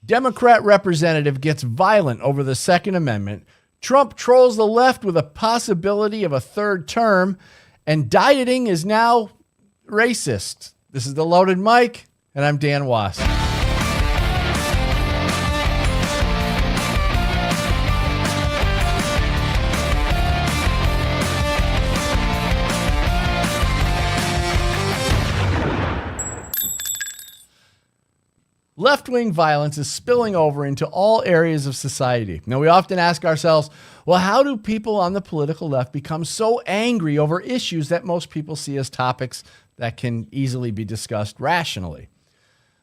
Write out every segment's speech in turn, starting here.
Democrat representative gets violent over the Second Amendment. Trump trolls the left with a possibility of a third term. And dieting is now racist. This is The Loaded Mic, and I'm Dan Wass. Left-wing violence is spilling over into all areas of society. Now, we often ask ourselves, well, how do people on the political left become so angry over issues that most people see as topics that can easily be discussed rationally?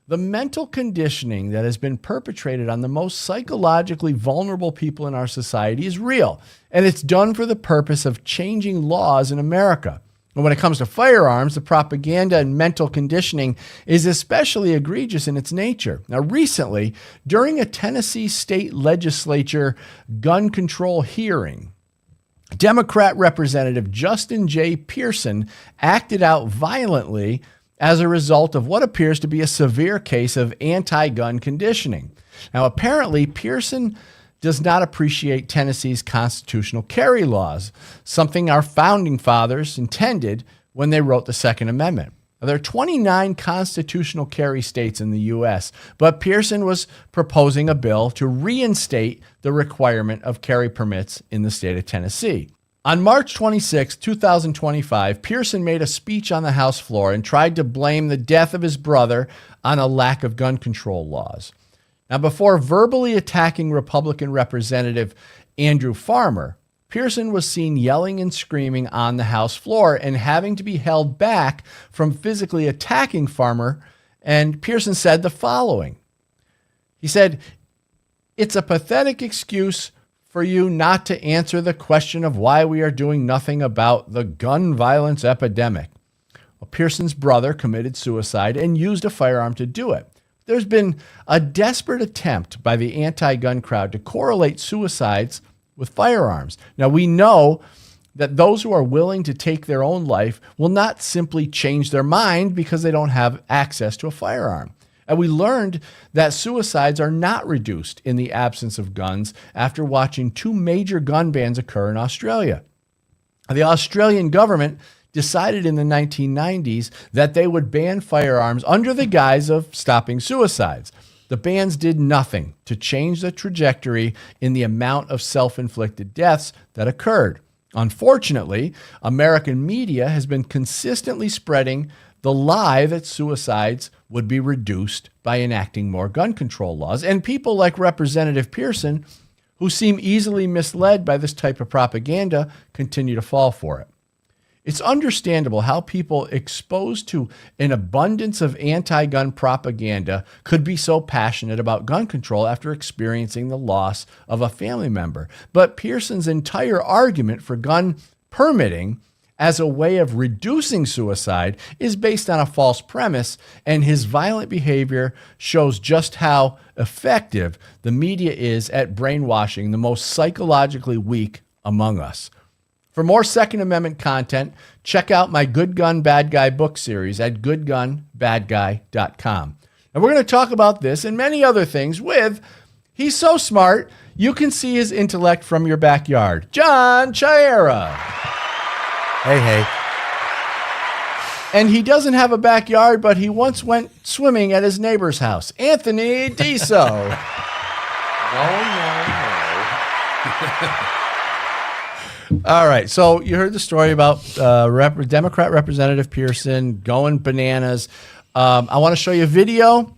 The mental conditioning that has been perpetrated on the most psychologically vulnerable people in our society is real, and it's done for the purpose of changing laws in America. And when it comes to firearms, the propaganda and mental conditioning is especially egregious in its nature. Now, recently, during a Tennessee state legislature gun control hearing, Democrat Representative Justin J. Pearson acted out violently as a result of what appears to be a severe case of anti-gun conditioning. Now, apparently, Pearson does not appreciate Tennessee's constitutional carry laws, something our founding fathers intended when they wrote the Second Amendment. Now, there are 29 constitutional carry states in the U.S., but Pearson was proposing a bill to reinstate the requirement of carry permits in the state of Tennessee. On March 26, 2025, Pearson made a speech on the House floor and tried to blame the death of his brother on a lack of gun control laws. Now, before verbally attacking Republican Representative Andrew Farmer, Pearson was seen yelling and screaming on the House floor and having to be held back from physically attacking Farmer. And Pearson said the following. He said, "It's a pathetic excuse for you not to answer the question of why we are doing nothing about the gun violence epidemic." Well, Pearson's brother committed suicide and used a firearm to do it. There's been a desperate attempt by the anti-gun crowd to correlate suicides with firearms. Now, we know that those who are willing to take their own life will not simply change their mind because they don't have access to a firearm. And we learned that suicides are not reduced in the absence of guns after watching 2 major gun bans occur in Australia. The Australian government decided in the 1990s that they would ban firearms under the guise of stopping suicides. The bans did nothing to change the trajectory in the amount of self-inflicted deaths that occurred. Unfortunately, American media has been consistently spreading the lie that suicides would be reduced by enacting more gun control laws. And people like Representative Pearson, who seem easily misled by this type of propaganda, continue to fall for it. It's understandable how people exposed to an abundance of anti-gun propaganda could be so passionate about gun control after experiencing the loss of a family member. But Pearson's entire argument for gun permitting as a way of reducing suicide is based on a false premise, and his violent behavior shows just how effective the media is at brainwashing the most psychologically weak among us. For more Second Amendment content, check out my Good Gun, Bad Guy book series at goodgunbadguy.com. And we're going to talk about this and many other things with, he's so smart, you can see his intellect from your backyard, John Chiara. Hey. And he doesn't have a backyard, but he once went swimming at his neighbor's house, Anthony Diso. No. All right, so you heard the story about Democrat Representative Pearson going bananas. I want to show you a video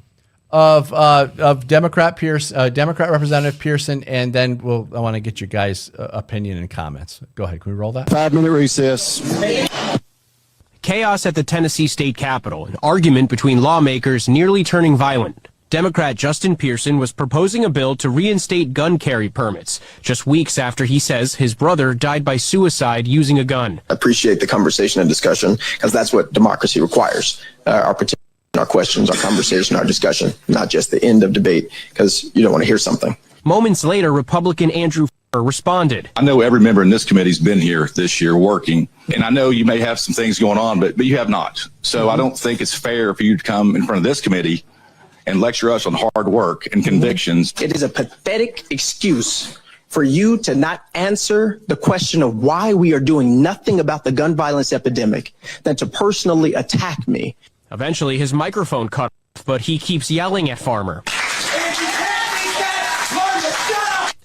of Democrat Representative Pearson, and then I want to get your guys' opinion and comments. Go ahead, can we roll that? 5-minute recess. Chaos at the Tennessee state capitol, an argument between lawmakers nearly turning violent. Democrat Justin Pearson was proposing a bill to reinstate gun carry permits, just weeks after he says his brother died by suicide using a gun. I appreciate the conversation and discussion, because that's what democracy requires. Our questions, our conversation, our discussion, not just the end of debate, because you don't want to hear something. Moments later, Republican Andrew responded. I know every member in this committee's been here this year working, and I know you may have some things going on, but you have not. So I don't think it's fair for you to come in front of this committee and lecture us on hard work and convictions. It is a pathetic excuse for you to not answer the question of why we are doing nothing about the gun violence epidemic than to personally attack me. Eventually, his microphone cut off, but he keeps yelling at Farmer.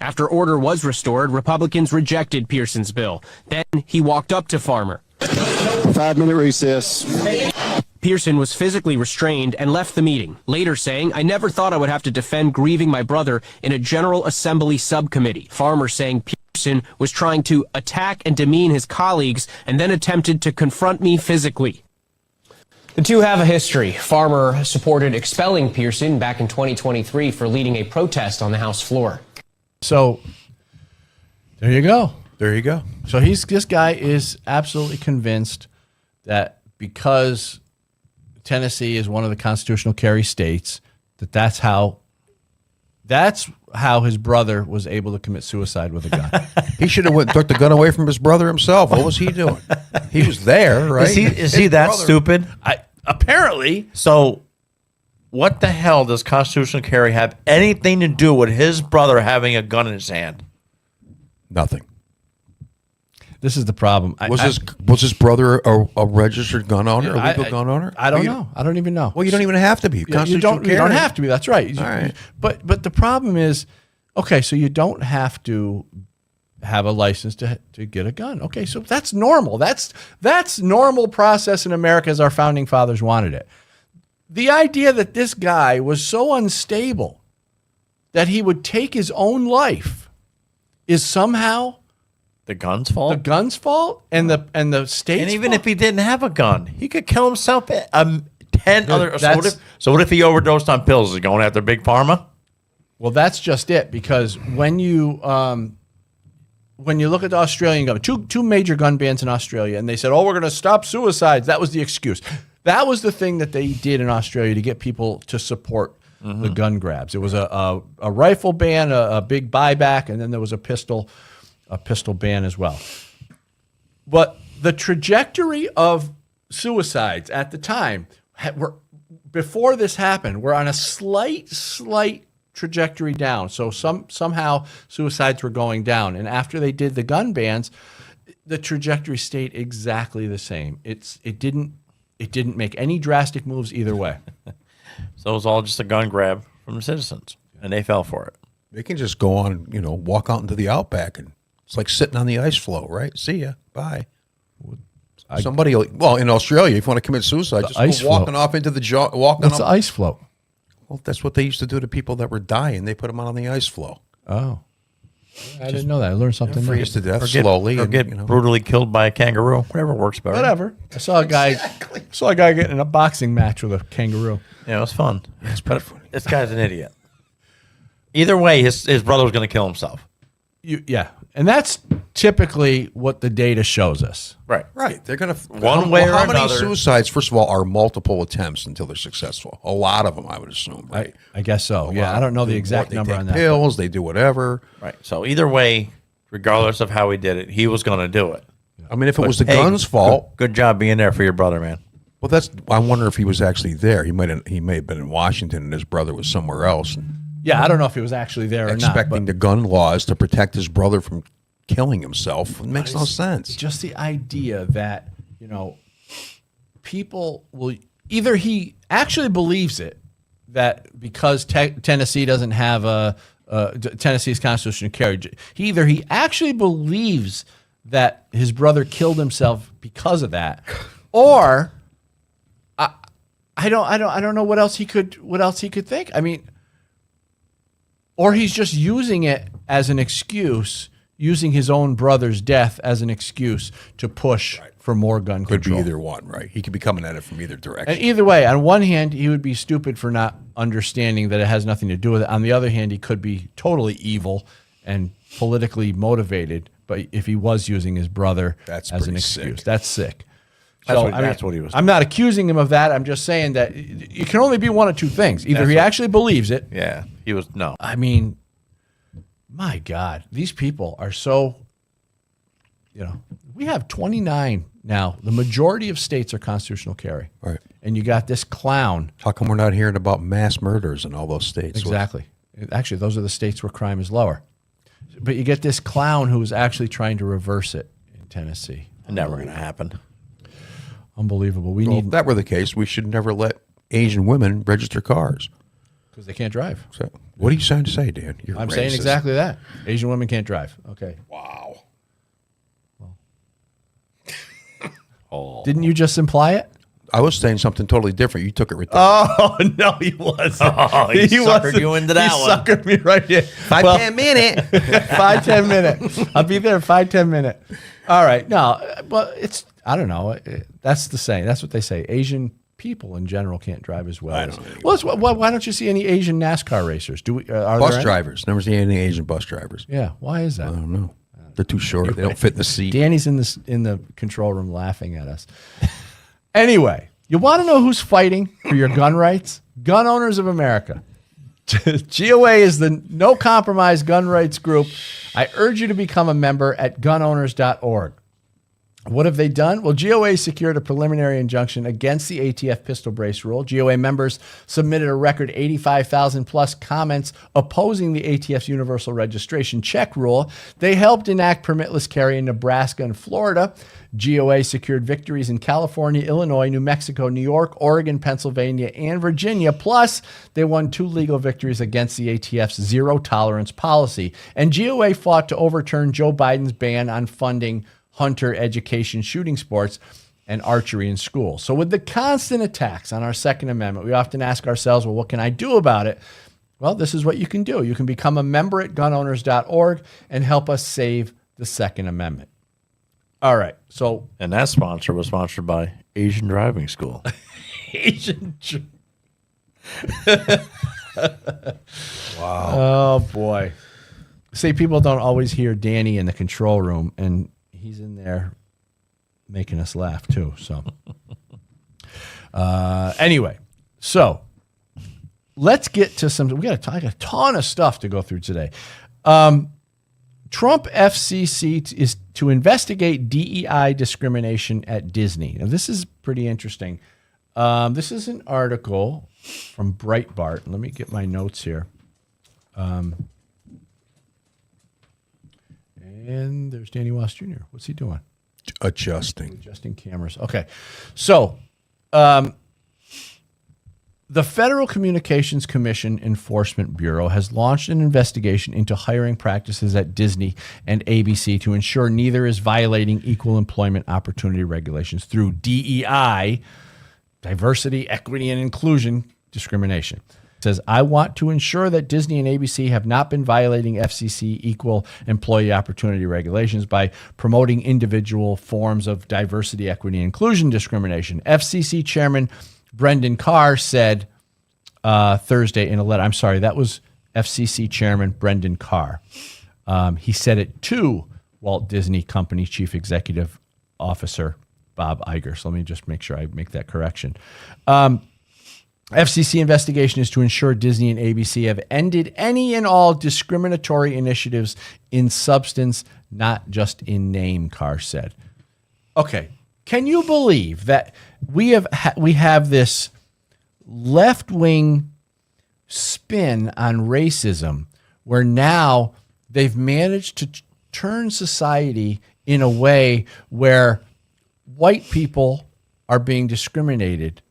After order was restored, Republicans rejected Pearson's bill. Then he walked up to Farmer. 5-minute recess. Pearson was physically restrained and left the meeting, later saying, "I never thought I would have to defend grieving my brother in a General Assembly subcommittee." Farmer saying Pearson was trying to attack and demean his colleagues and then attempted to confront me physically. The two have a history. Farmer supported expelling Pearson back in 2023 for leading a protest on the House floor. So there you go. There you go. So this guy is absolutely convinced that because Tennessee is one of the constitutional carry states, that's how his brother was able to commit suicide with a gun. He should have took the gun away from his brother himself. What was he doing? He was there, right? Is he that stupid? Apparently. So what the hell does constitutional carry have anything to do with his brother having a gun in his hand? Nothing. This is the problem. Was his brother a registered gun owner, a legal gun owner? I don't know. I don't even know. Well, you don't even have to be. You don't have to be. That's right. All right. But the problem is, okay, so you don't have to have a license to get a gun. Okay, so that's normal. That's normal process in America as our founding fathers wanted it. The idea that this guy was so unstable that he would take his own life is somehow The gun's fault? the gun's fault and the state's And even fault? if he didn't have a gun, he could kill himself. 10 other. that's- So what if he overdosed on pills? Is he going after Big Pharma? Well, that's just it, because when you look at the Australian government, two major gun bans in Australia, and they said, "Oh, we're going to stop suicides." That was the excuse. That was the thing that they did in Australia to get people to support the gun grabs. It was a rifle ban, a big buyback, and then there was a pistol ban as well. But the trajectory of suicides at the time before this happened, we're on a slight trajectory down. So somehow suicides were going down, and after they did the gun bans, the trajectory stayed exactly the same. It didn't make any drastic moves either way. So it was all just a gun grab from the citizens, and they fell for it. They can just go on, walk out into the outback, and it's like sitting on the ice floe, right? See ya, bye. Somebody, in Australia, if you want to commit suicide, just go walking off into the walking. What's the ice float? Well, that's what they used to do to people that were dying. They put them out on the ice floe. Oh, I didn't know that. I learned something new. Freeze to death slowly, Or and, get brutally killed by a kangaroo. Whatever works better. Whatever. I saw a guy get in a boxing match with a kangaroo. Yeah, it was fun. It's pretty funny. This guy's an idiot. Either way, his brother was going to kill himself. Yeah, and that's typically what the data shows us. Right. Right. They're going to One way or how many another. suicides? First of all, are multiple attempts until they're successful. A lot of them, I would assume. Right. I guess so. Yeah, I don't know the exact number on that. Pills. They do whatever. Right. So either way, regardless of how he did it, he was going to do it. I mean, if it was the Hey, gun's fault, Good job being there for your brother, man. well, I wonder if he was actually there. He may have been in Washington, and his brother was somewhere else, and Yeah, I don't know if he was actually there or not. expecting the gun laws to protect his brother from killing himself. It makes no sense. Just the idea that, people will either he actually believes it, that because Tennessee doesn't have Tennessee's constitutional carry, he actually believes that his brother killed himself because of that, or I don't know what else he could think. I mean, or he's just using it as an excuse, using his own brother's death as an excuse to push for more gun Could control. be either one, right? He could be coming at it from either direction. And either way, on one hand, he would be stupid for not understanding that it has nothing to do with it. On the other hand, he could be totally evil and politically motivated. But if he was using his brother That's as an pretty excuse, sick. that's sick. That's what he was I'm not accusing him of that. I'm just saying that it can only be one of two things. Either he actually believes it. Yeah, he was no. I mean, my God, these people are so we have 29 now. The majority of states are constitutional carry. Right. And you got this clown. How come we're not hearing about mass murders in all those states? Exactly. Actually, those are the states where crime is lower. But you get this clown who is actually trying to reverse it in Tennessee. Never going to happen. Unbelievable. If that were the case, we should never let Asian women register cars. Because they can't drive. So, what are you trying to say, Dan? I'm saying exactly that. Asian women can't drive. Okay. Wow. Oh. Didn't you just imply it? I was saying something totally different. You took it right there. Oh, no, he wasn't. Oh, he suckered you into that one. He suckered me right here. 5-10 minute. 5-10 minute. I'll be there 5-10 minute. All right. No, but I don't know. That's the saying. That's what they say. Asian people in general can't drive as well. Why don't you see any Asian NASCAR racers? Bus drivers. Never seen any Asian bus drivers. Yeah. Why is that? I don't know. They're too short. They don't fit in the seat. Danny's in the control room laughing at us. Anyway, you want to know who's fighting for your gun rights? Gun Owners of America. GOA is the no compromise gun rights group. I urge you to become a member at gunowners.org. What have they done? Well, GOA secured a preliminary injunction against the ATF pistol brace rule. GOA members submitted a record 85,000 plus comments opposing the ATF's universal registration check rule. They helped enact permitless carry in Nebraska and Florida. GOA secured victories in California, Illinois, New Mexico, New York, Oregon, Pennsylvania, and Virginia. Plus, they won 2 legal victories against the ATF's zero tolerance policy. And GOA fought to overturn Joe Biden's ban on funding hunter education, shooting sports, and archery in school. So with the constant attacks on our Second Amendment, we often ask ourselves, well, what can I do about it? Well, this is what you can do. You can become a member at gunowners.org and help us save the Second Amendment. All right. So, and that sponsor was sponsored by Asian Driving School. Wow. Oh, boy. See, people don't always hear Danny in the control room, and he's in there making us laugh too. So anyway, so let's get to some. We got a ton of stuff to go through today. Trump FCC is to investigate DEI discrimination at Disney. Now, this is pretty interesting. This is an article from Breitbart. Let me get my notes here. And there's Danny Wass Jr. What's he doing? Adjusting cameras. Okay. So the Federal Communications Commission Enforcement Bureau has launched an investigation into hiring practices at Disney and ABC to ensure neither is violating equal employment opportunity regulations through DEI, diversity, equity, and inclusion discrimination. It says, I want to ensure that Disney and ABC have not been violating FCC equal employee opportunity regulations by promoting individual forms of diversity, equity, and inclusion discrimination. FCC Chairman Brendan Carr said Thursday in a letter. I'm sorry, that was FCC Chairman Brendan Carr. He said it to Walt Disney Company Chief Executive Officer Bob Iger. So let me just make sure I make that correction. FCC investigation is to ensure Disney and ABC have ended any and all discriminatory initiatives in substance, not just in name, Carr said. Okay, can you believe that we have this left-wing spin on racism where now they've managed to turn society in a way where white people are being discriminated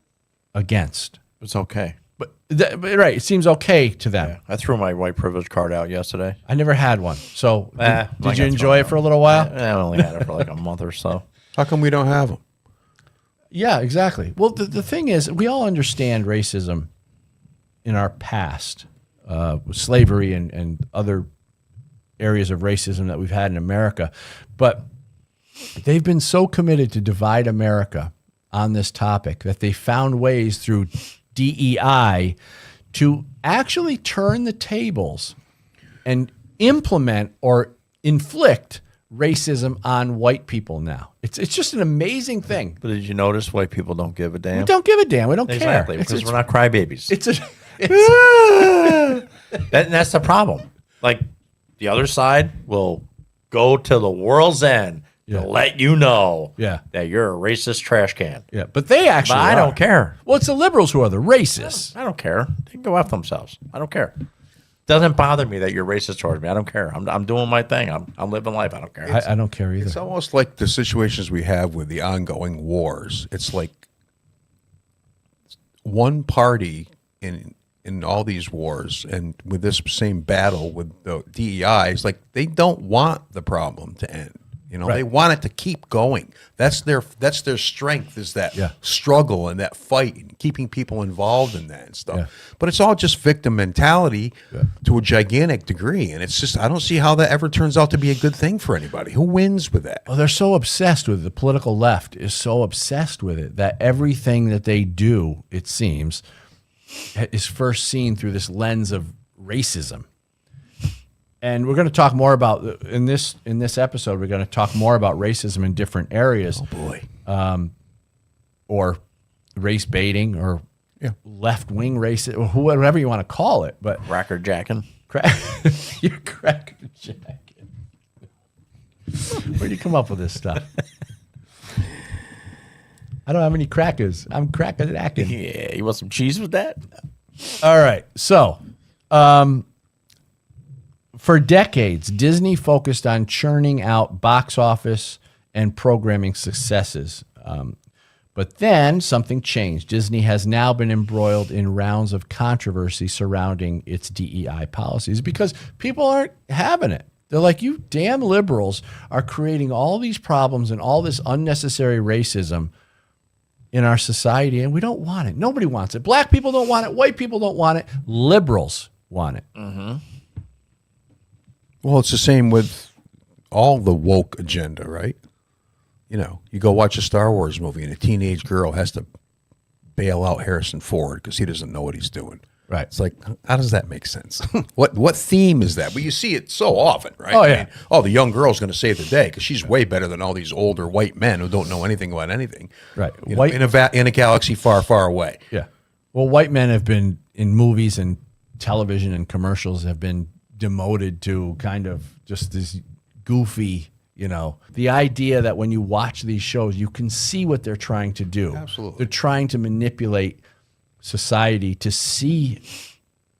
against? It's okay. But right, it seems okay to them. Yeah, I threw my white privilege card out yesterday. I never had one. So did you enjoy it for a little while? I only had it for like a month or so. How come we don't have them? Yeah, exactly. Well, the thing is, we all understand racism in our past, slavery and other areas of racism that we've had in America. But they've been so committed to divide America on this topic that they found ways through DEI to actually turn the tables and implement or inflict racism on white people now. It's just an amazing thing. But did you notice white people don't give a damn? We don't give a damn. We don't care. Exactly, because we're not crybabies. That's the problem. Like, the other side will go to the world's end to let you know Yeah. that you're a racist trash can. Yeah, but they actually But I are. don't care. Well, it's the liberals who are the racists. I don't care. They can go after themselves. I don't care. Doesn't bother me that you're racist towards me. I don't care. I'm doing my thing. I'm living life. I don't care. I don't care either. It's almost like the situations we have with the ongoing wars. It's like one party in all these wars, and with this same battle with the DEI, it's like they don't want the problem to end. You know, they want it to keep going. That's their strength, is that struggle and that fight and keeping people involved in that and stuff. Yeah. But it's all just victim mentality to a gigantic degree. And it's just, I don't see how that ever turns out to be a good thing for anybody. Who wins with that? Well, they're so obsessed with it. The political left is so obsessed with it that everything that they do, it seems, is first seen through this lens of racism. And we're going to talk more about in this episode. We're going to talk more about racism in different areas. Oh boy, or race baiting, or left wing racism, or whatever you want to call it. But Cracker jacking. You're cracker jacking. Where do you come up with this stuff? I don't have any crackers. I'm cracker jacking. Yeah, you want some cheese with that? All right, so. For decades, Disney focused on churning out box office and programming successes. But then something changed. Disney has now been embroiled in rounds of controversy surrounding its DEI policies because people aren't having it. They're like, you damn liberals are creating all these problems and all this unnecessary racism in our society, and we don't want it. Nobody wants it. Black people don't want it. White people don't want it. Liberals want it. Mm-hmm. well, it's the same with all the woke agenda, right? You know, you go watch a Star Wars movie and a teenage girl has to bail out Harrison Ford because he doesn't know what he's doing. Right. It's like, how does that make sense? What theme is that? But you see it so often, right? Oh, yeah. The young girl's going to save the day because she's way better than all these older white men who don't know anything about anything. Right. You know, in a galaxy far, far away. Yeah. Well, white men have been in movies and television and commercials have been demoted to kind of just this goofy, you know, the idea that when you watch these shows, you can see what they're trying to do. Absolutely. They're trying to manipulate society to see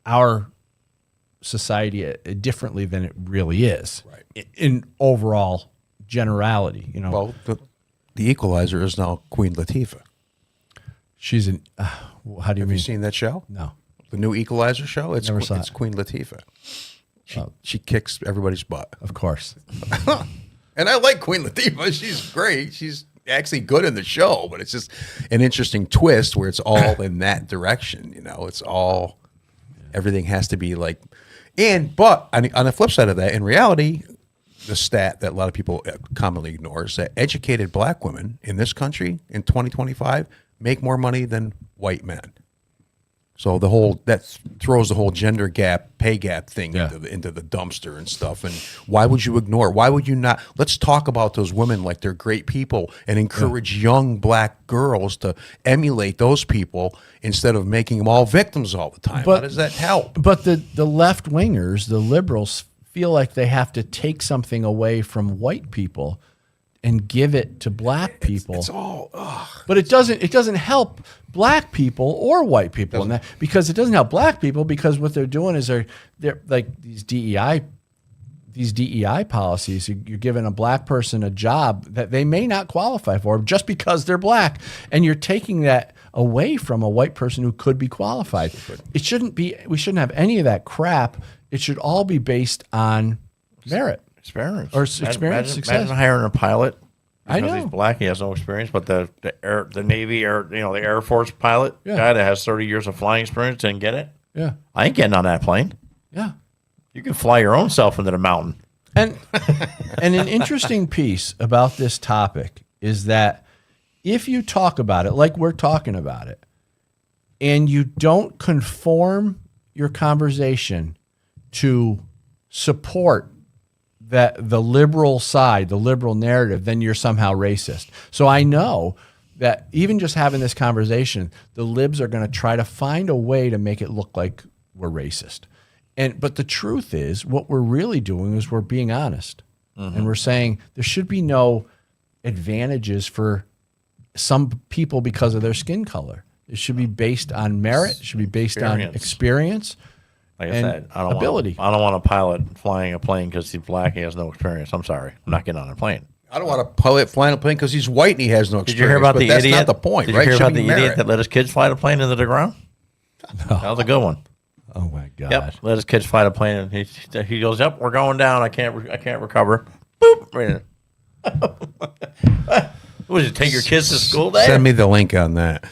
our society differently than it really is. Right. In overall generality, you know. Well, the Equalizer is now Queen Latifah. She's an, how do you Have mean? you seen that show? No. The new Equalizer show? It's Never saw it's it. Queen Latifah. She kicks everybody's butt. Of course. And I like Queen Latifah. She's great. She's actually good in the show, but it's just an interesting twist where it's all in that direction. You know, it's all, everything has to be like, but on the flip side of that, in reality, the stat that a lot of people commonly ignore is that educated black women in this country in 2025 make more money than white men. So that throws the whole gender gap, pay gap thing into the dumpster and stuff. And why would you ignore it? Why would you not? Let's talk about those women like they're great people and encourage young black girls to emulate those people instead of making them all victims all the time. How does that help? But the left wingers, the liberals, feel like they have to take something away from white people and give it to black people. It's all, but it doesn't help black people or white people, and that, because it doesn't help black people because what they're doing is they're like these DEI policies. You're giving a black person a job that they may not qualify for just because they're black, and you're taking that away from a white person who could be qualified. It shouldn't be. We shouldn't have any of that crap. It should all be based on merit. Experience. Or experience, success. Imagine hiring a pilot. I Because know. he's black, he has no experience. But the Navy the Air Force pilot guy that has 30 years of flying experience didn't get it. Yeah. I ain't getting on that plane. Yeah. You can fly your own self into the mountain. And an interesting piece about this topic is that if you talk about it like we're talking about it, and you don't conform your conversation to support that the liberal side, the liberal narrative, then you're somehow racist. So I know that even just having this conversation, the libs are going to try to find a way to make it look like we're racist. But the truth is, what we're really doing is we're being honest. And we're saying there should be no advantages for some people because of their skin color. It should be based on merit. It should be based on experience. Like I and said, I don't ability. I don't want a pilot flying a plane because he's black. He has no experience. I'm sorry. I'm not getting on a plane. I don't want a pilot flying a plane because he's white and he has no experience. Did you hear about the that's idiot? That's not the point, Did right? you hear Should about be the merit. idiot that let his kids fly the plane into the ground? No. That was a good one. Oh my God! Yep, let his kids fly the plane, and he goes, "Yep, we're going down. I can't recover." Boop. Right in. What did you take your kids to school day? Send me the link on that.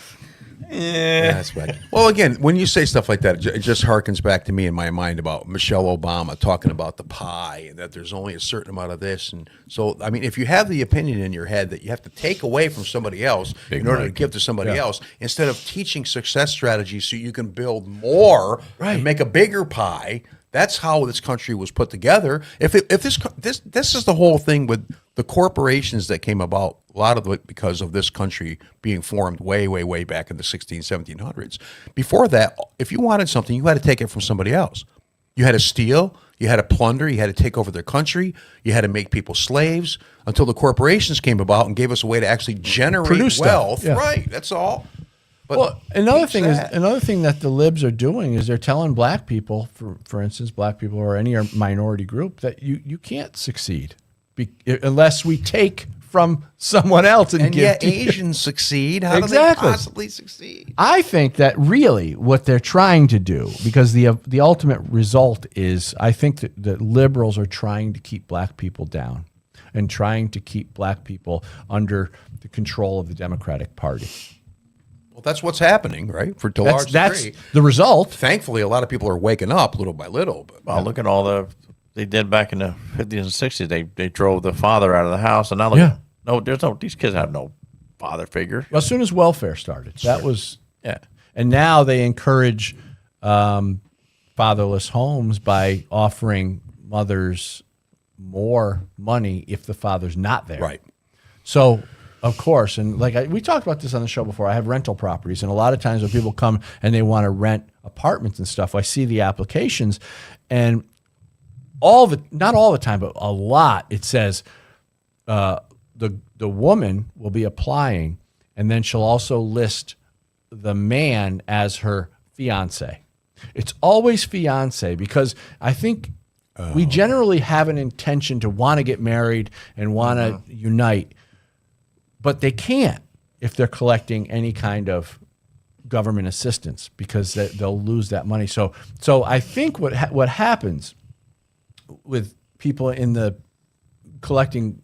Yeah. That's right. Well, again, when you say stuff like that, it just harkens back to me in my mind about Michelle Obama talking about the pie and that there's only a certain amount of this. And so, I mean, if you have the opinion in your head that you have to take away from somebody else in order to give to somebody else, instead of teaching success strategies so you can build more and make a bigger pie, that's how this country was put together. If this is the whole thing with the corporations that came about, a lot of it because of this country being formed way, way, way back in the 1700s. Before that, if you wanted something, you had to take it from somebody else. You had to steal, you had to plunder, you had to take over their country, you had to make people slaves until the corporations came about and gave us a way to actually generate wealth. Right, that's all. But well, another thing that the libs are doing is they're telling black people, for instance, black people or any minority group, that you can't succeed unless we take from someone else and give yet to you. Asians succeed. How do they possibly succeed? I think that really what they're trying to do, because the ultimate result is, I think that liberals are trying to keep black people down and trying to keep black people under the control of the Democratic Party. Well, that's what's happening, right? To a large degree. That's the result. Thankfully, a lot of people are waking up little by little. But well, look at all they did back in the 50s and 60s. They drove the father out of the house, and now look, these kids have no father figure. Well, as soon as welfare started, that was and now they encourage fatherless homes by offering mothers more money if the father's not there. Right. So, of course, and we talked about this on the show before, I have rental properties, and a lot of times when people come and they want to rent apartments and stuff, I see the applications, and not all the time, but a lot, it says the woman will be applying, and then she'll also list the man as her fiance. It's always fiance, because I think we generally have an intention to want to get married and want to unite, but they can't if they're collecting any kind of government assistance, because they'll lose that money. So I think what happens with people in the collecting,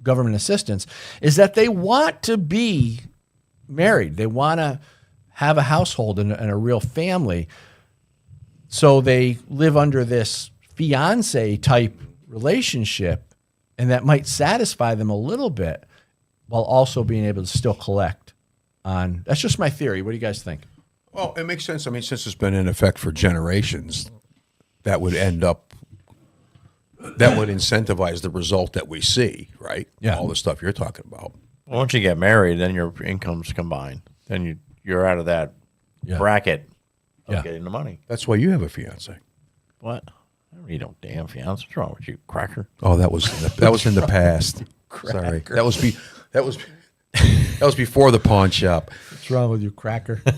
government assistance is that they want to be married. They want to have a household and a real family. So they live under this fiance type relationship, and that might satisfy them a little bit while also being able to still collect on. That's just my theory. What do you guys think? Well, it makes sense. I mean, since it's been in effect for generations, that would incentivize the result that we see, right? Yeah. All the stuff you're talking about. Once you get married, then your incomes combine. Then you're out of that bracket of getting the money. That's why you have a fiance. What? I don't need no damn fiance. What's wrong with you, cracker? Oh, that was in the past. Sorry, that was before the pawn shop. What's wrong with you, cracker? All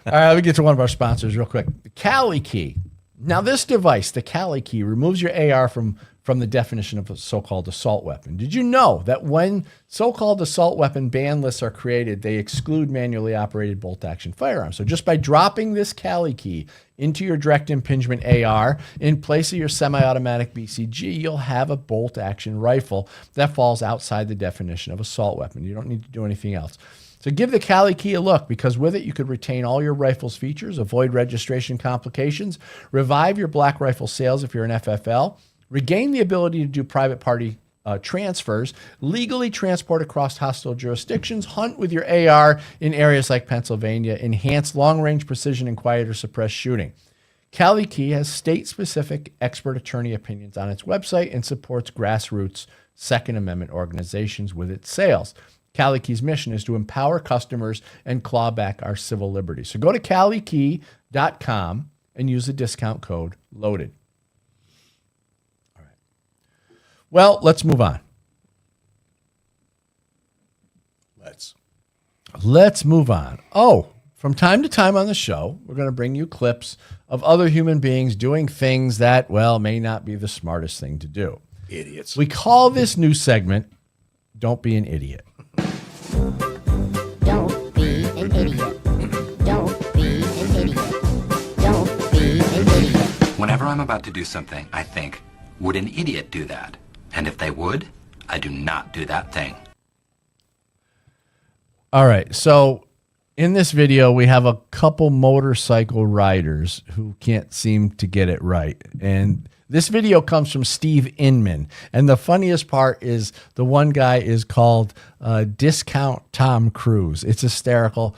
right, let me get to one of our sponsors real quick. The Cali Key. Now, this device, the Cali Key, removes your AR from the definition of a so-called assault weapon. Did you know that when so-called assault weapon ban lists are created, they exclude manually operated bolt-action firearms? So just by dropping this Cali Key into your direct impingement AR in place of your semi-automatic BCG, you'll have a bolt-action rifle that falls outside the definition of assault weapon. You don't need to do anything else. So give the Cali Key a look, because with it, you could retain all your rifle's features, avoid registration complications, revive your black rifle sales if you're an FFL, regain the ability to do private party transfers, legally transport across hostile jurisdictions, hunt with your AR in areas like Pennsylvania, enhance long-range precision and quiet or suppressed shooting. Cali Key has state-specific expert attorney opinions on its website and supports grassroots Second Amendment organizations with its sales. Cali Key's mission is to empower customers and claw back our civil liberties. So go to CaliKey.com and use the discount code LOADED. All right. Well, let's move on. Let's move on. Oh, from time to time on the show, we're going to bring you clips of other human beings doing things that, well, may not be the smartest thing to do. Idiots. We call this new segment, Don't Be an Idiot. Don't be an idiot. Don't be an idiot. Don't be an idiot. Whenever I'm about to do something, I think, would an idiot do that? And if they would, I do not do that thing. All right. So in this video, we have a couple motorcycle riders who can't seem to get it right. And this video comes from Steve Inman. And the funniest part is the one guy is called Discount Tom Cruise. It's hysterical.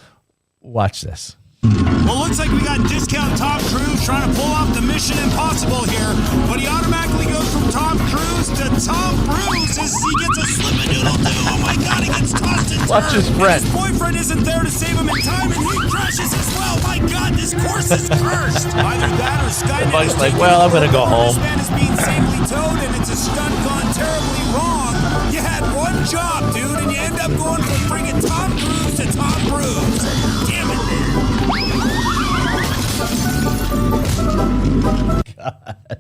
Watch this. Well, looks like we got Discount Tom Cruise trying to pull off the Mission Impossible here, but he automatically goes from Tom Cruise to Tom Cruise as he gets a slip-a-doodle too. Oh my God, he gets tossed and Watch his friend. His boyfriend isn't there to save him in time, and he crashes as well. My God, this course is cursed. Either that or Skynet. Buddy's like, well, I'm gonna go home. This man is being safely towed, and it's a stunt gone terribly wrong. You had one job, dude, and you end up going from friggin' Tom Cruise to Tom Cruise. Damn it, man.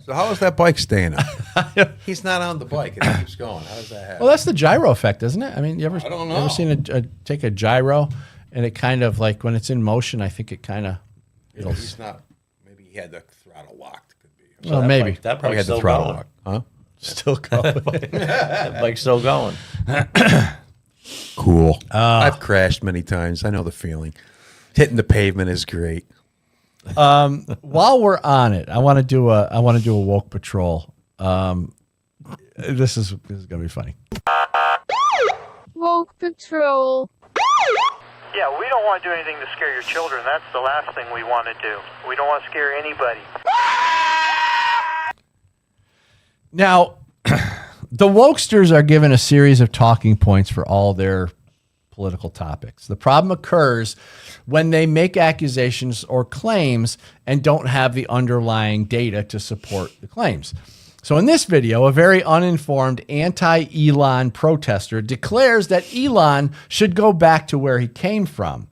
So how is that bike staying up? He's not on the bike. It keeps going. How does that happen? Well, that's the gyro effect, isn't it? I mean, you don't know. ever seen take a gyro and it kind of like when it's in motion, I think it kind of it'll. He's not. Maybe he had the throttle locked. Could be. Well, maybe That Probably bike's had the still throttle going. locked. Huh? still going. That bike's still going. Cool. I've crashed many times. I know the feeling. Hitting the pavement is great. While we're on it, I want to do a woke patrol. This is gonna be funny. Woke Patrol. Yeah, we don't want to do anything to scare your children. That's the last thing we want to do. We don't want to scare anybody. Now, the wokesters are given a series of talking points for all their political topics. The problem occurs when they make accusations or claims and don't have the underlying data to support the claims. So in this video, a very uninformed anti-Elon protester declares that Elon should go back to where he came from,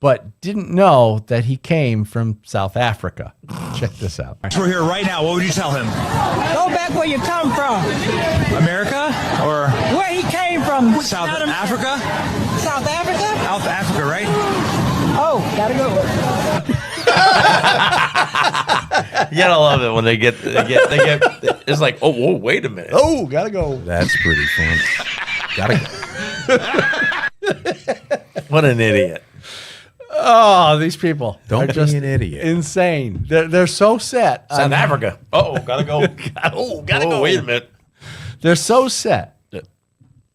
but didn't know that he came from South Africa. Check this out. We're here right now. What would you tell him? Go back where you come from. America or Where he came from. South Africa? South Africa? South Africa, right? Oh, gotta go. You gotta love it when they get. It's like, oh, whoa, wait a minute. Oh, gotta go. That's pretty fun. Gotta go. What an idiot. Oh, these people Don't are be just an idiot. insane. They're so set. South Africa. Oh, gotta go. Gotta go. Wait a minute. They're so set.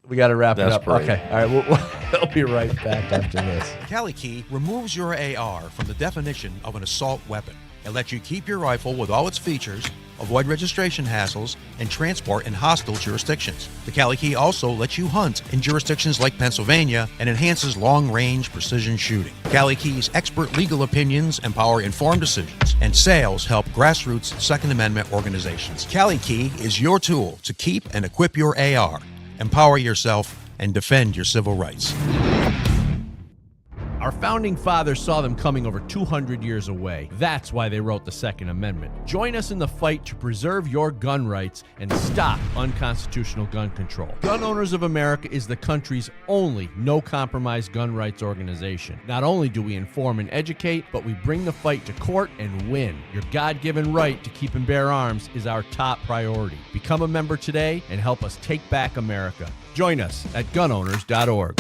We got to wrap it That's up. great. Okay. All right. We'll be right back after this. Cali Key removes your AR from the definition of an assault weapon. It lets you keep your rifle with all its features, avoid registration hassles, and transport in hostile jurisdictions. The Cali Key also lets you hunt in jurisdictions like Pennsylvania and enhances long-range precision shooting. Cali Key's expert legal opinions empower informed decisions, and sales help grassroots Second Amendment organizations. Cali Key is your tool to keep and equip your AR, empower yourself, and defend your civil rights. Our founding fathers saw them coming over 200 years away. That's why they wrote the Second Amendment. Join us in the fight to preserve your gun rights and stop unconstitutional gun control. Gun Owners of America is the country's only no-compromise gun rights organization. Not only do we inform and educate, but we bring the fight to court and win. Your God-given right to keep and bear arms is our top priority. Become a member today and help us take back America. Join us at gunowners.org.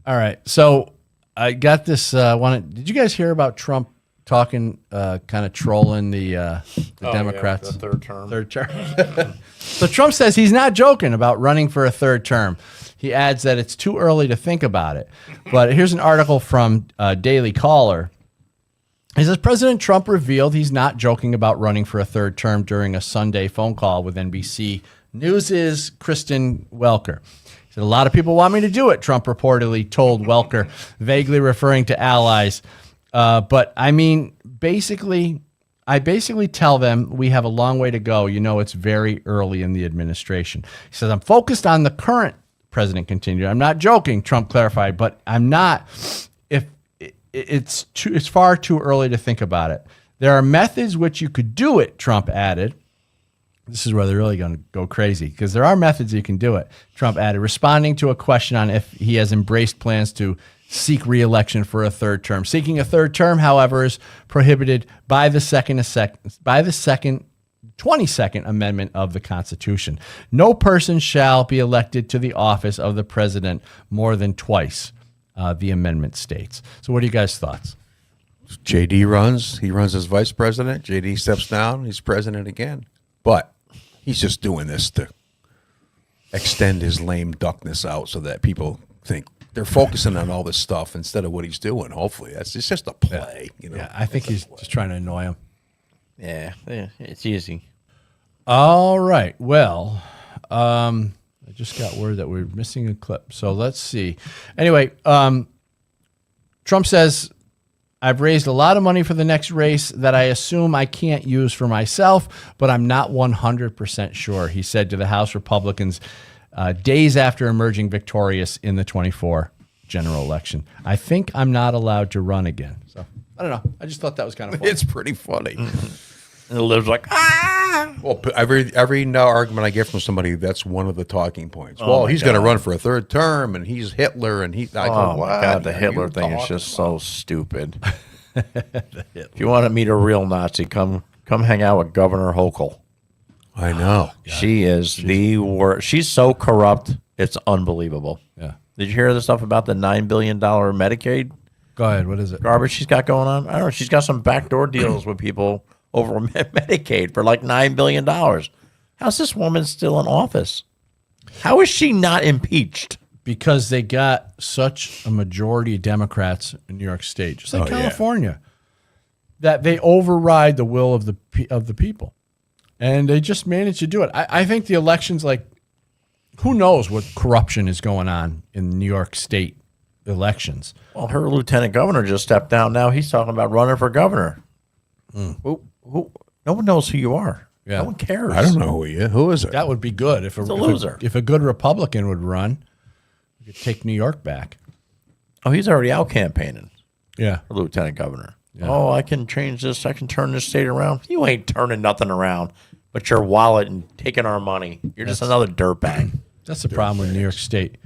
All right. So I got this one. Did you guys hear about Trump talking, kind of trolling the Democrats? Yeah, the third term. Third term. So Trump says he's not joking about running for a third term. He adds that it's too early to think about it. But here's an article from Daily Caller. He says President Trump revealed he's not joking about running for a third term during a Sunday phone call with NBC News' Kristen Welker. He said, a lot of people want me to do it, Trump reportedly told Welker, vaguely referring to allies. But I mean, basically, I basically tell them we have a long way to go. You know, it's very early in the administration. He says, I'm focused on the current president continued. I'm not joking, Trump clarified, but I'm not. If it's far too early to think about it. There are methods which you could do it, Trump added. This is where they're really going to go crazy because there are methods you can do it, Trump added, responding to a question on if he has embraced plans to seek re-election for a third term. Seeking a third term, however, is prohibited by the 22nd Amendment of the Constitution. No person shall be elected to the office of the president more than twice, the amendment states. So what are you guys' thoughts? JD runs. He runs as vice president. JD steps down. He's president again. But he's just doing this to extend his lame duckness out so that people think they're focusing on all this stuff instead of what he's doing. Hopefully, it's just a play. You know. Yeah, I think he's just trying to annoy him. Yeah, it's easy. All right. Well, I just got word that we're missing a clip. So let's see. Anyway, Trump says, I've raised a lot of money for the next race that I assume I can't use for myself, but I'm not 100% sure, he said to the House Republicans days after emerging victorious in the 24 general election. I think I'm not allowed to run again. So I don't know. I just thought that was kind of funny. It's pretty funny. And it lives like, Well, every now argument I get from somebody, that's one of the talking points. Well, he's going to run for a third term, and he's Hitler, and I go, my God, the Hitler thing is just so stupid. If you want to meet a real Nazi, come hang out with Governor Hochul. I know. She is the worst. She's so corrupt, it's unbelievable. Yeah. Did you hear the stuff about the $9 billion Medicaid? Go ahead. What is it? Garbage she's got going on? I don't know. She's got some backdoor deals with people over Medicaid for like $9 billion. How's this woman still in office? How is she not impeached? Because they got such a majority of Democrats in New York State, just like California, that they override the will of the people. And they just managed to do it. I think the elections, like, who knows what corruption is going on in New York State elections. Well, her lieutenant governor just stepped down. Now he's talking about running for governor. Who? No one knows who you are. Yeah. No one cares. I don't know who he is. Who is it? That would be good if a loser. If a good Republican would run, we could take New York back. Oh, he's already out campaigning. Yeah, for lieutenant governor. Yeah. Oh, I can change this. I can turn this state around. You ain't turning nothing around but your wallet and taking our money. You're just another dirtbag. That's the problem with New York State.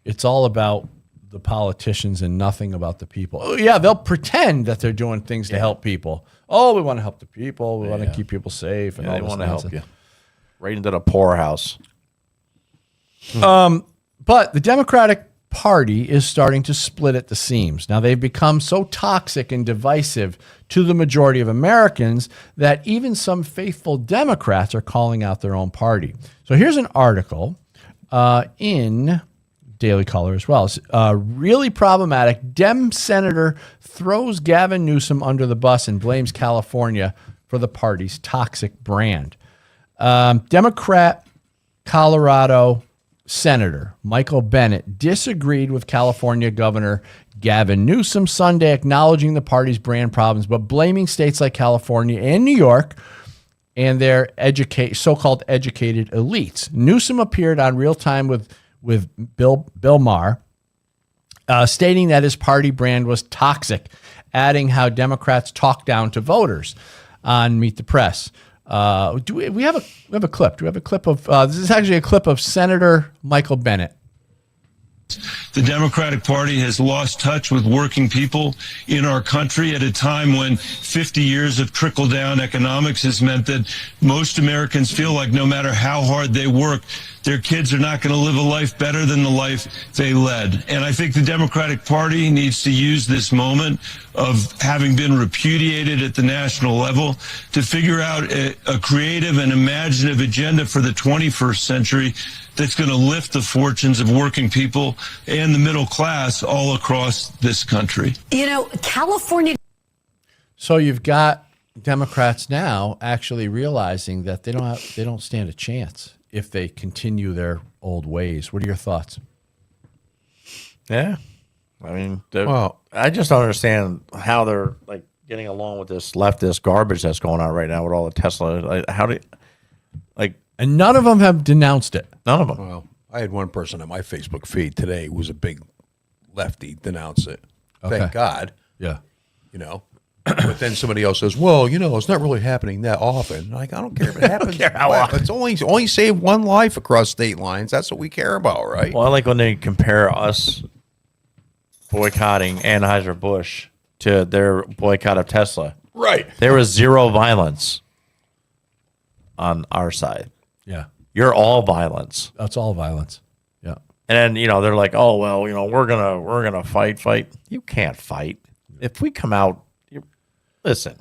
It's all about the politicians and nothing about the people. Oh, yeah, they'll pretend that they're doing things to help people. Oh, we want to help the people. We want to keep people safe. And all they this want to nonsense. help you. Right into the poorhouse. But the Democratic Party is starting to split at the seams. Now, they've become so toxic and divisive to the majority of Americans that even some faithful Democrats are calling out their own party. So here's an article in Daily Caller as well. It's really problematic. Dem senator throws Gavin Newsom under the bus and blames California for the party's toxic brand. Democrat Colorado Senator Michael Bennet disagreed with California Governor Gavin Newsom Sunday, acknowledging the party's brand problems, but blaming states like California and New York and their so-called educated elites. Newsom appeared on Real Time with Bill Maher, stating that his party brand was toxic, adding how Democrats talk down to voters on Meet the Press. We have a clip? Do we have a clip of this is actually a clip of Senator Michael Bennet. The Democratic Party has lost touch with working people in our country at a time when 50 years of trickle-down economics has meant that most Americans feel like no matter how hard they work, their kids are not going to live a life better than the life they led. And I think the Democratic Party needs to use this moment of having been repudiated at the national level to figure out a creative and imaginative agenda for the 21st century that's going to lift the fortunes of working people and the middle class all across this country. You know, California. So you've got Democrats now actually realizing that they don't stand a chance if they continue their old ways. What are your thoughts? Yeah. I mean, I just don't understand how they're like getting along with this leftist garbage that's going on right now with all the Tesla. And none of them have denounced it. None of them. Well, I had one person on my Facebook feed today who was a big lefty denounce it. Okay. Thank God. Yeah. You know. But then somebody else says, well, you know, it's not really happening that often. Like, I don't care if it happens. how often. It's only saved one life across state lines. That's what we care about, right? Well, I like when they compare us boycotting Anheuser-Busch to their boycott of Tesla. Right. There was zero violence on our side. Yeah. You're all violence. That's all violence. Yeah. And then, you know, they're like, oh, well, you know, we're gonna fight. You can't fight. If we come out, listen.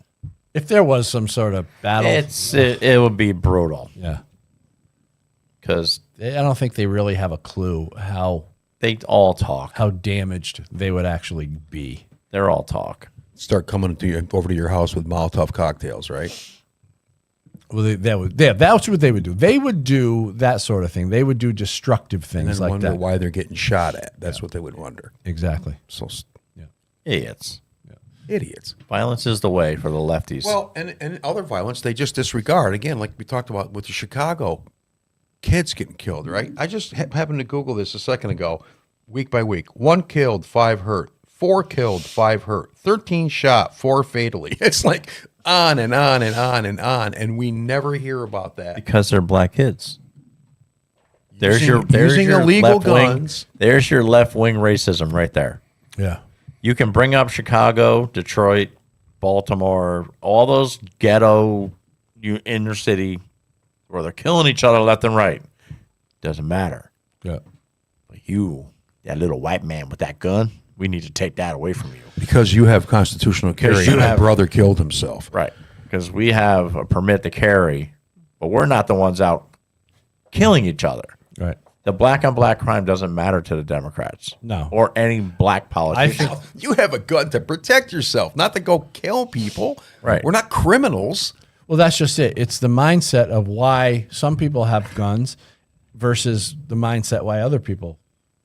If there was some sort of battle, it would be brutal. Yeah. Because I don't think they really have a clue how they all talk, how damaged they would actually be. They're all talk. Start coming over to your house with Molotov cocktails, right? Well, that's what they would do. They would do that sort of thing. They would do destructive things And then like wonder that. why they're getting shot at. That's what they would wonder. Exactly. So, Idiots. idiots. Violence is the way for the lefties. Well, and other violence they just disregard. Again, like we talked about with the Chicago kids getting killed, right? I just happened to Google this a second ago, week by week. 1 killed, 5 hurt. 4 killed, 5 hurt. 13 shot, 4 fatally. It's like on and on and on and on, and we never hear about that. Because they're black kids. There's Using your illegal left-wing- guns. There's your left-wing racism right there. Yeah. You can bring up Chicago, Detroit, Baltimore, all those ghetto inner city where they're killing each other left and right. Doesn't matter. Yeah. But you, that little white man with that gun, we need to take that away from you. Because you have constitutional carry, and my brother killed himself. Right. Because we have a permit to carry, but we're not the ones out killing each other. Right. The black on black crime doesn't matter to the Democrats. No. Or any black politician. You have a gun to protect yourself, not to go kill people. Right. We're not criminals. Well, that's just it. It's the mindset of why some people have guns versus the mindset why other people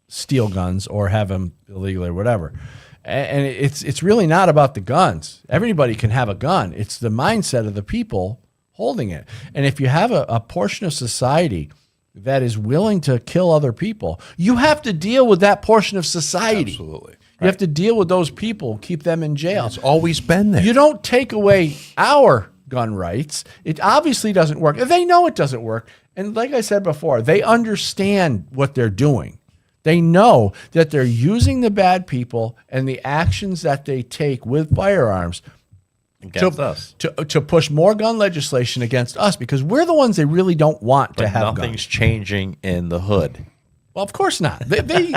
steal guns or have them illegally or whatever. And it's really not about the guns. Everybody can have a gun. It's the mindset of the people holding it. And if you have a portion of society that is willing to kill other people, you have to deal with that portion of society. Absolutely. You have to deal with those people, keep them in jail. It's always been there. You don't take away our gun rights. It obviously doesn't work. They know it doesn't work. And like I said before, they understand what they're doing. They know that they're using the bad people and the actions that they take with firearms to push more gun legislation against us because we're the ones they really don't want to have nothing's guns. changing in the hood. Well, of course not. They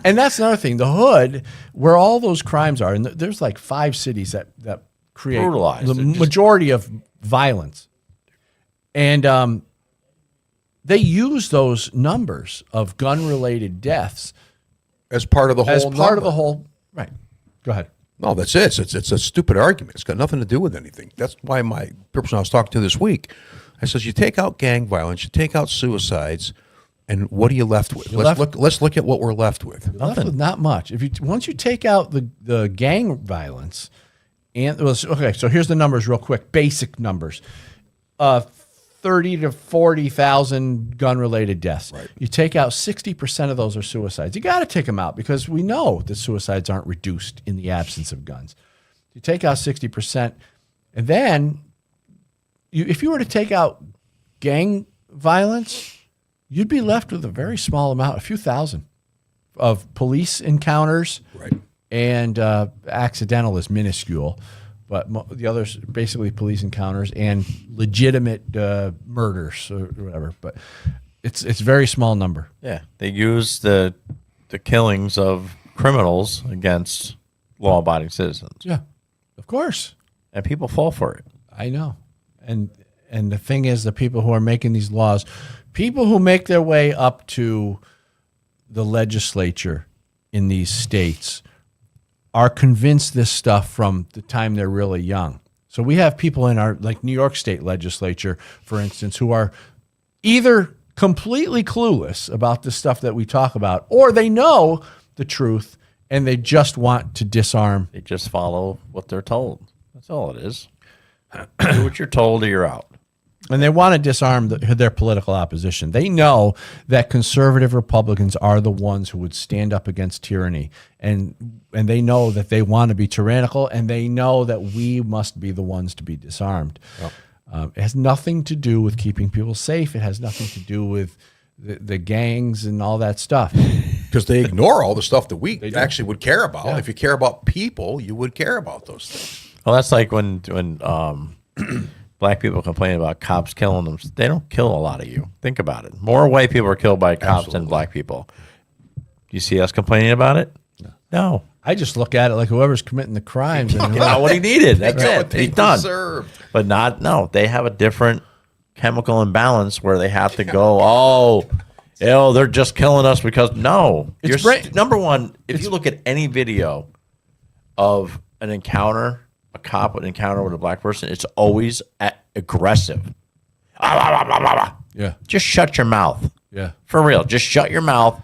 and that's another thing. The hood, where all those crimes are, and there's like 5 cities that create Brutalized. the majority of violence. And they use those numbers of gun-related deaths as part of the whole right. Go ahead. No, that's it. It's a stupid argument. It's got nothing to do with anything. That's why my person I was talking to this week, I says, you take out gang violence, you take out suicides, and what are you left with? Let's look at what we're left with. Left with not much. Once you take out the gang violence, and okay, so here's the numbers real quick, basic numbers. 30 to 40,000 gun-related deaths. Right. You take out 60% of those are suicides. You got to take them out because we know that suicides aren't reduced in the absence of guns. You take out 60%, and then if you were to take out gang violence, you'd be left with a very small amount, a few thousand, of police encounters. Right. And accidental is minuscule. But the others, basically police encounters and legitimate murders or whatever. But it's a very small number. Yeah, they use the killings of criminals against law-abiding citizens. Yeah, of course. And people fall for it. I know. And the thing is, the people who are making these laws, people who make their way up to the legislature in these states are convinced this stuff from the time they're really young. So we have people in our, like New York State legislature, for instance, who are either completely clueless about the stuff that we talk about, or they know the truth and they just want to disarm. They just follow what they're told. That's all it is. Do what you're told or you're out. And they want to disarm their political opposition. They know that conservative Republicans are the ones who would stand up against tyranny. And they know that they want to be tyrannical, and they know that we must be the ones to be disarmed. It has nothing to do with keeping people safe. It has nothing to do with the gangs and all that stuff. Because they ignore all the stuff that we actually would care about. Yeah. If you care about people, you would care about those things. Well, that's like when black people complain about cops killing them. They don't kill a lot of you. Think about it. More white people are killed by cops than black people. Do you see us complaining about it? No. I just look at it like whoever's committing the crimes. He got what he needed. That's it. He's done. But no, they have a different chemical imbalance where they have to go, they're just killing us because, no. Number one, if you look at any video of an encounter, a cop would encounter with a black person, it's always aggressive. Yeah. Just shut your mouth. Yeah. For real. Just shut your mouth.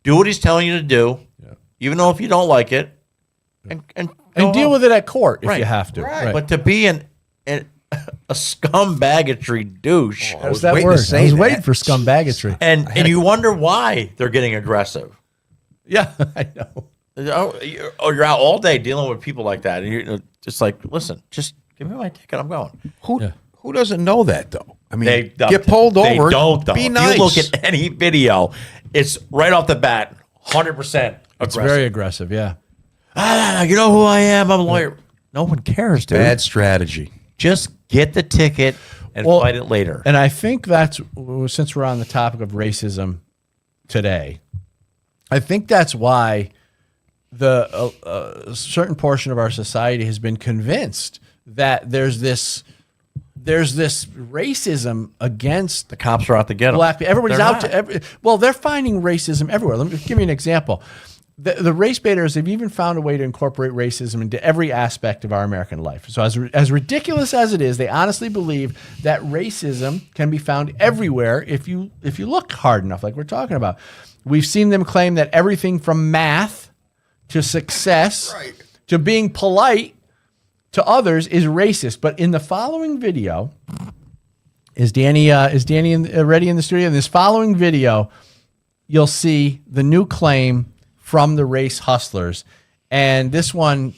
Do what he's telling you to do, even though if you don't like it. And deal with it at court if Right. you have to. Right. But to be a scumbaggetry douche. That was that word. I was waiting for scumbaggetry. And you wonder why they're getting aggressive. Yeah, I know. You're out all day dealing with people like that. And you're just like, listen, just give me my ticket. I'm going. Who doesn't know that, though? I mean, They get pulled over. They don't, though. Be If nice. you look at any video, it's right off the bat, 100% aggressive. It's very aggressive, yeah. You know who I am? I'm a lawyer. No one cares, dude. Bad strategy. Just get the ticket and fight it later. And I think that's, since we're on the topic of racism today, I think that's why a certain portion of our society has been convinced that there's this racism against the cops are out to get them. Black people. Everybody's out to. They're finding racism everywhere. Let me give you an example. The race baiters have even found a way to incorporate racism into every aspect of our American life. So as ridiculous as it is, they honestly believe that racism can be found everywhere if you look hard enough, like we're talking about. We've seen them claim that everything from math to success to being polite to others is racist. But in the following video, is Danny ready in the studio? In this following video, you'll see the new claim from the race hustlers. And this one,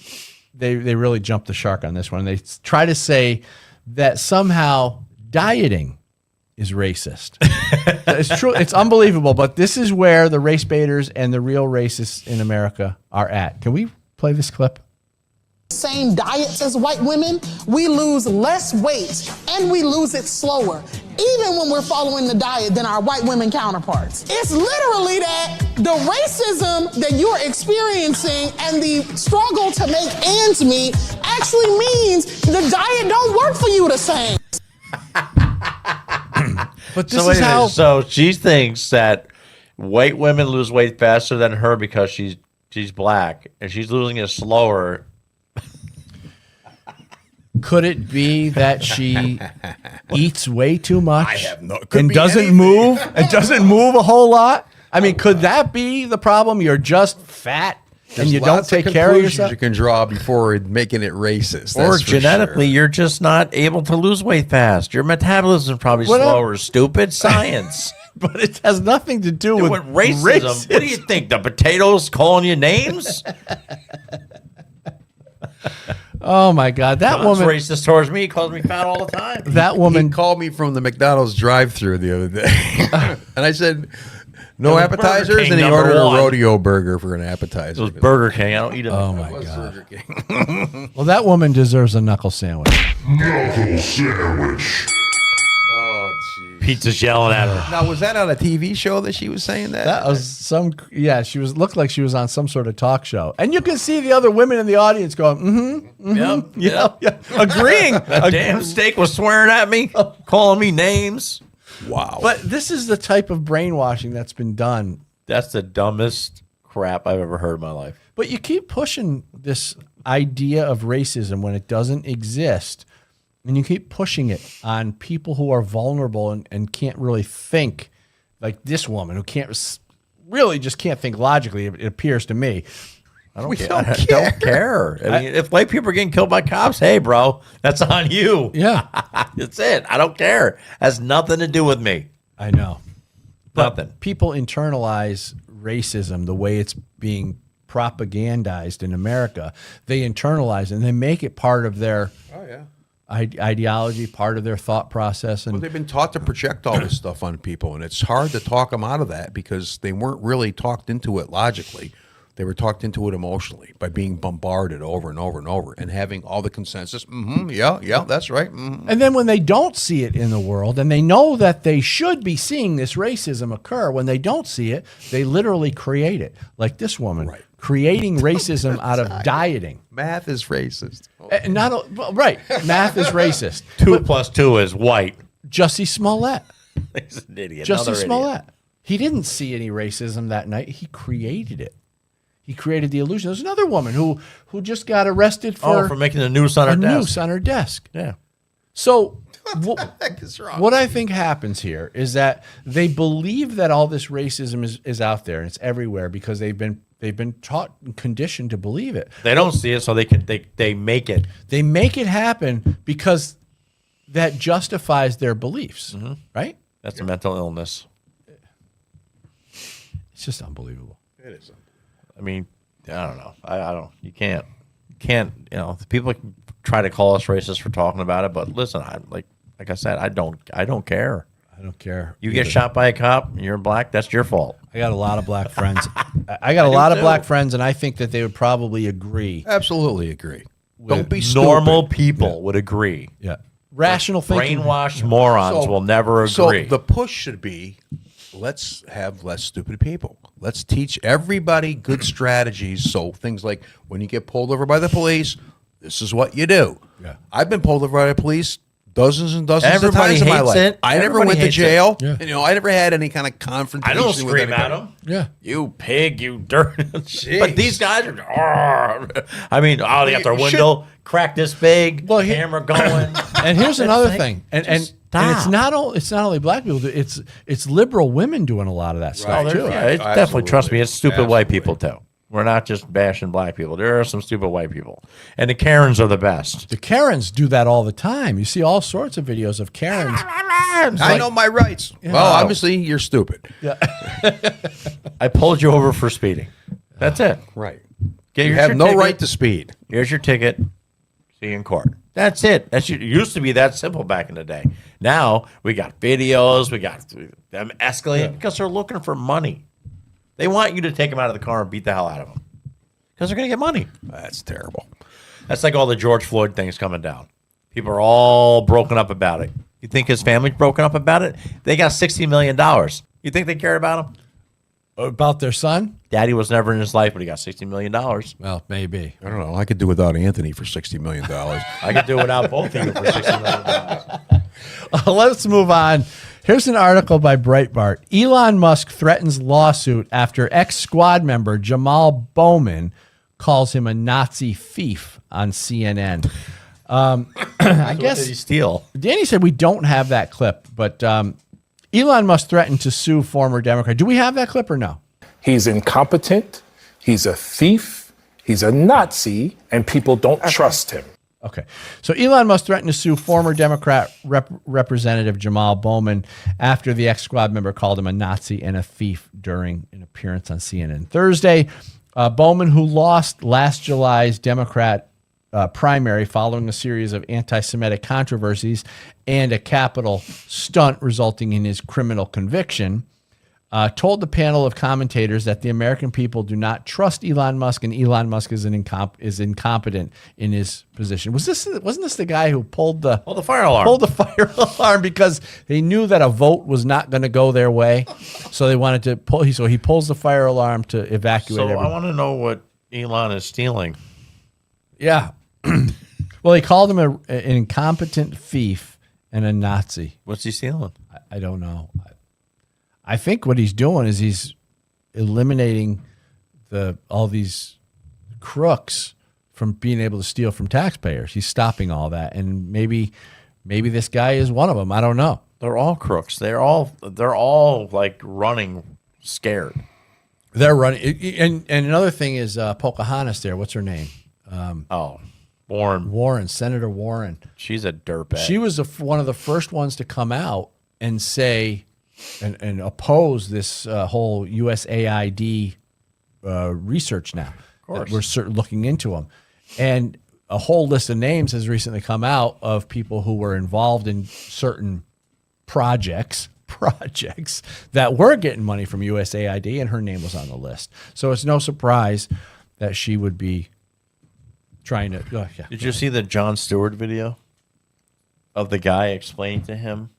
they really jumped the shark on this one. They try to say that somehow dieting is racist. It's true. It's unbelievable. But this is where the race baiters and the real racists in America are at. Can we play this clip? Same diets as white women, we lose less weight and we lose it slower, even when we're following the diet than our white women counterparts. It's literally that the racism that you're experiencing and the struggle to make ends meet actually means the diet don't work for you the same. But this is how. So she thinks that white women lose weight faster than her because she's black, and she's losing it slower. Could it be that she eats way too much? I have no. And doesn't move? And doesn't move a whole lot? I mean, could that be the problem? You're just fat and you don't take care of yourself? You can draw before making it racist. Or That's for genetically, sure. you're just not able to lose weight fast. Your metabolism is probably slower. Stupid science. But it has nothing to do with racism. What do you think? The potatoes calling you names? Oh my God, that John's woman racist towards me. He calls me fat all the time. That woman called me from the McDonald's drive-thru the other day, and I said, "No appetizers," and he ordered a rodeo burger for an appetizer. It was Burger King. I don't eat it. Oh my God. Well, that woman deserves a knuckle sandwich. Knuckle sandwich. Pizza's yelling at her. Now, was that on a TV show that she was saying that? That was she looked like she was on some sort of talk show. And you can see the other women in the audience going, Yep. agreeing. A damn steak was swearing at me, calling me names. Wow. But this is the type of brainwashing that's been done. That's the dumbest crap I've ever heard in my life. But you keep pushing this idea of racism when it doesn't exist. And you keep pushing it on people who are vulnerable and can't really think, like this woman who can't think logically, it appears to me. I don't care. I mean, if white people are getting killed by cops, hey, bro, that's on you. Yeah. That's it. I don't care. Has nothing to do with me. I know. Nothing. But people internalize racism the way it's being propagandized in America. They internalize it and they make it part of their ideology, part of their thought process. And well, they've been taught to project all this stuff on people, and it's hard to talk them out of that because they weren't really talked into it logically. They were talked into it emotionally by being bombarded over and over and over and having all the consensus. Yeah, that's right. And then when they don't see it in the world and they know that they should be seeing this racism occur, when they don't see it, they literally create it. Like this woman, creating racism out of dieting. Math is racist. Math is racist. 2 plus 2 is white. Jussie Smollett. He's an idiot. Jussie Smollett. He didn't see any racism that night. He created it. He created the illusion. There's another woman who just got arrested for making a noose on her desk. Noose on her desk. Yeah. So what the heck is wrong? What I think happens here is that they believe that all this racism is out there and it's everywhere because they've been taught and conditioned to believe it. They don't see it, so they make it. They make it happen because that justifies their beliefs, right? That's a mental illness. It's just unbelievable. It is. I mean, I don't know. I don't. You can't. People try to call us racist for talking about it, but listen, like I said, I don't care. I don't care. You get shot by a cop, and you're black. That's your fault. I got a lot of black friends. I got a lot of black friends, and I think that they would probably agree. Absolutely agree. Don't be stupid. Normal people would agree. Yeah. Rational thinking. Brainwashed morons will never agree. So the push should be, let's have less stupid people. Let's teach everybody good strategies. So things like when you get pulled over by the police, this is what you do. Yeah. I've been pulled over by the police dozens and dozens Everybody of times in my hates life. it. I never Everybody went to hates jail. Yeah. And, I never had any kind of I confrontation. don't with scream at anybody. them. Yeah. You pig, you dirt. But these guys are. I mean, they got their window cracked this big. Well, camera going. And here's another thing. And it's not only black people. It's liberal women doing a lot of that stuff too. Yeah, it's definitely. Trust me, it's stupid white people too. We're not just bashing black people. There are some stupid white people, and the Karens are the best. The Karens do that all the time. You see all sorts of videos of Karens. I know my rights. Yeah. Well, obviously you're stupid. Yeah. I pulled you over for speeding. That's it. Right. You have no right to speed. Here's your ticket. See you in court. That's it. It used to be that simple back in the day. Now we got videos. We got them escalating because they're looking for money. They want you to take them out of the car and beat the hell out of them because they're going to get money. That's terrible. That's like all the George Floyd things coming down. People are all broken up about it. You think his family's broken up about it? They got $60 million. You think they cared about him? About their son? Daddy was never in his life, but he got $60 million. Well, maybe. I don't know. I could do without Anthony for $60 million. I could do without both of you for $60 million. Let's move on. Here's an article by Breitbart. Elon Musk threatens lawsuit after ex-squad member Jamal Bowman calls him a Nazi thief on CNN. I guess what did he steal? Danny said we don't have that clip, but Elon Musk threatened to sue former Democrat. Do we have that clip or no? He's incompetent. He's a thief. He's a Nazi, and people don't trust him. Okay. So Elon Musk threatened to sue former Democrat Representative Jamal Bowman after the ex-squad member called him a Nazi and a thief during an appearance on CNN Thursday. Bowman, who lost last July's Democrat primary following a series of anti-Semitic controversies and a Capitol stunt resulting in his criminal conviction, told the panel of commentators that the American people do not trust Elon Musk, and Elon Musk is incompetent in his position. Wasn't this the guy who pulled the fire alarm? Pulled the fire alarm because they knew that a vote was not going to go their way, so they wanted to pull. So he pulls the fire alarm to evacuate. So everyone. I want to know what Elon is stealing. Yeah. Well, he called him an incompetent thief and a Nazi. What's he stealing? I don't know. I think what he's doing is he's eliminating all these crooks from being able to steal from taxpayers. He's stopping all that, and maybe this guy is one of them. I don't know. They're all crooks. They're all like running scared. They're running. And another thing is Pocahontas there. What's her name? Warren. Senator Warren. She's a dirtbag. She was one of the first ones to come out and say and oppose this whole USAID research now. Of course. We're looking into them. And a whole list of names has recently come out of people who were involved in certain projects that were getting money from USAID, and her name was on the list. So it's no surprise that she would be trying to. Did you see the Jon Stewart video of the guy explaining to him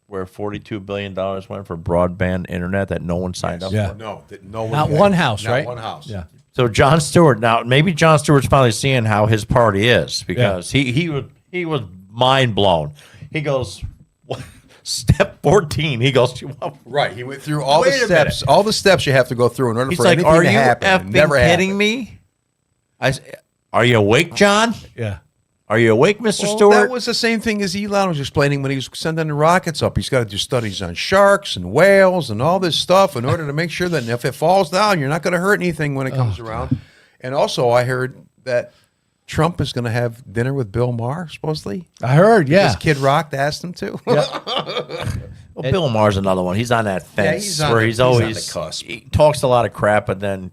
where $42 billion went for broadband internet that no one signed up for? No, no one. Not one house, right? Not one house. Yeah. So Jon Stewart, now maybe Jon Stewart's finally seeing how his party is, because he was mind blown. He goes, what? Step 14. He goes, right. He went through all the steps, you have to go through in order He's for like, anything to happen. Are you effing kidding me? Are you awake, John? Yeah. Are you awake, Mr. Well, Stewart? that was the same thing as Elon was explaining when he was sending the rockets up. He's got to do studies on sharks and whales and all this stuff in order to make sure that if it falls down, you're not going to hurt anything when it comes around. And also, I heard that Trump is going to have dinner with Bill Maher, supposedly. I heard, yeah. Because Kid Rock asked him to. Well, Bill Maher's another one. He's on that fence he's on where the- he's he's on always the cusp. He talks a lot of crap, but then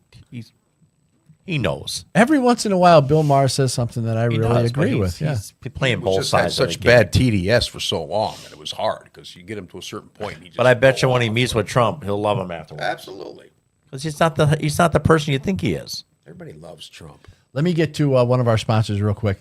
he knows. Every once in a while, Bill Maher says something that I He really does, but agree with. Yeah. He's playing He both just had sides. of such the game. bad TDS for so long that it was hard because you get him to a certain point. And he just But I bet you when he meets with Trump, he'll love him afterwards. Absolutely. Because he's not the person you think he is. Everybody loves Trump. Let me get to one of our sponsors real quick.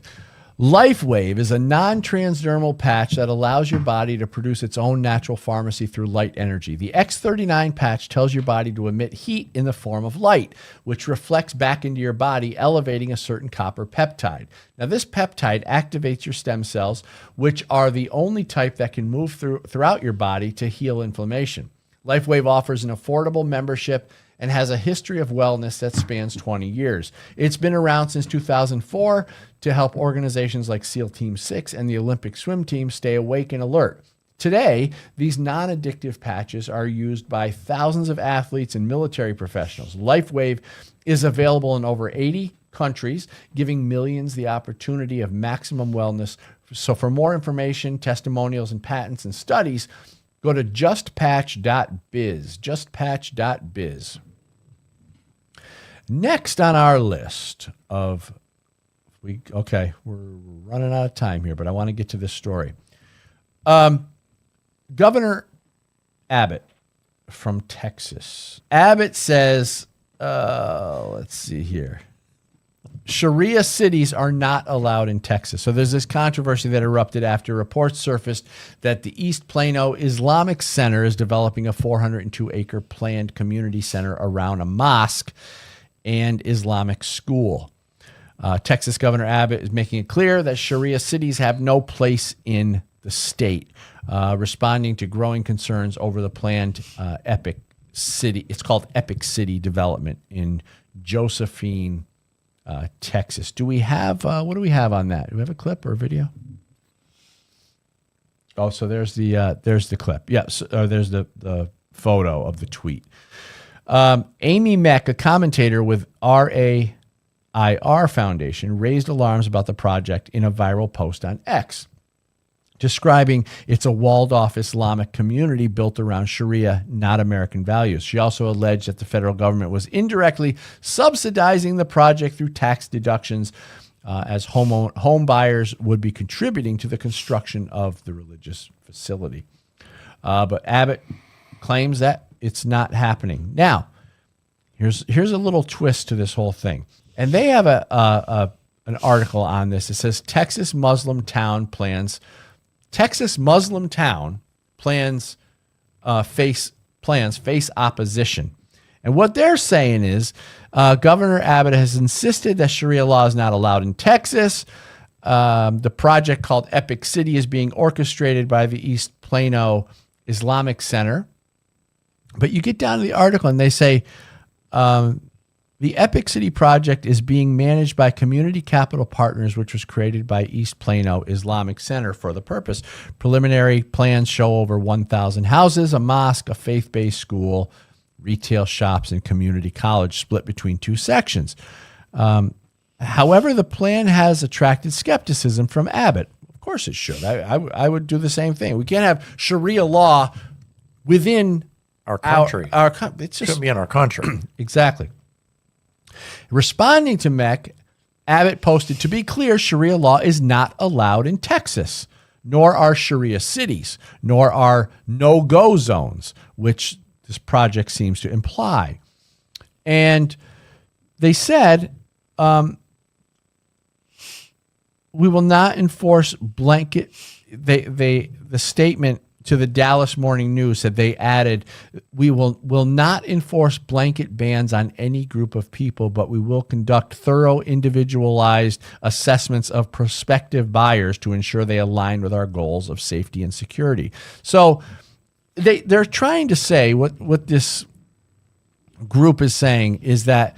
LifeWave is a non-transdermal patch that allows your body to produce its own natural pharmacy through light energy. The X39 patch tells your body to emit heat in the form of light, which reflects back into your body, elevating a certain copper peptide. Now, this peptide activates your stem cells, which are the only type that can move throughout your body to heal inflammation. LifeWave offers an affordable membership and has a history of wellness that spans 20 years. It's been around since 2004 to help organizations like SEAL Team 6 and the Olympic swim team stay awake and alert. Today, these non-addictive patches are used by thousands of athletes and military professionals. LifeWave is available in over 80 countries, giving millions the opportunity of maximum wellness. So for more information, testimonials, and patents and studies, go to justpatch.biz, justpatch.biz. Next on our list of, we're running out of time here, but I want to get to this story. Governor Abbott from Texas. Abbott says, let's see here. Sharia cities are not allowed in Texas. So there's this controversy that erupted after reports surfaced that the East Plano Islamic Center is developing a 402-acre planned community center around a mosque and Islamic school. Texas Governor Abbott is making it clear that Sharia cities have no place in the state, responding to growing concerns over the planned Epic City. It's called Epic City Development in Josephine, Texas. Do we have, what do we have on that? Do we have a clip or a video? Oh, so there's the clip. Yes, there's the photo of the tweet. Amy Meck, a commentator with RAIR Foundation, raised alarms about the project in a viral post on X, describing it's a walled-off Islamic community built around Sharia, not American values. She also alleged that the federal government was indirectly subsidizing the project through tax deductions, as home buyers would be contributing to the construction of the religious facility. But Abbott claims that it's not happening. Now, here's a little twist to this whole thing. And they have an article on this. It says Texas Muslim town plans face opposition. And what they're saying is Governor Abbott has insisted that Sharia law is not allowed in Texas. The project called Epic City is being orchestrated by the East Plano Islamic Center. But you get down to the article and they say the Epic City project is being managed by Community Capital Partners, which was created by East Plano Islamic Center for the purpose. Preliminary plans show over 1,000 houses, a mosque, a faith-based school, retail shops, and community college split between two sections. However, the plan has attracted skepticism from Abbott. Of course it should. I would do the same thing. We can't have Sharia law within our country. It shouldn't be in our country. Exactly. Responding to MEC, Abbott posted, "To be clear, Sharia law is not allowed in Texas, nor are Sharia cities, nor are no-go zones," which this project seems to imply. And they said, we will not enforce blanket. The statement to the Dallas Morning News said they added, "We will not enforce blanket bans on any group of people, but we will conduct thorough individualized assessments of prospective buyers to ensure they align with our goals of safety and security." So they're trying to say what this group is saying is that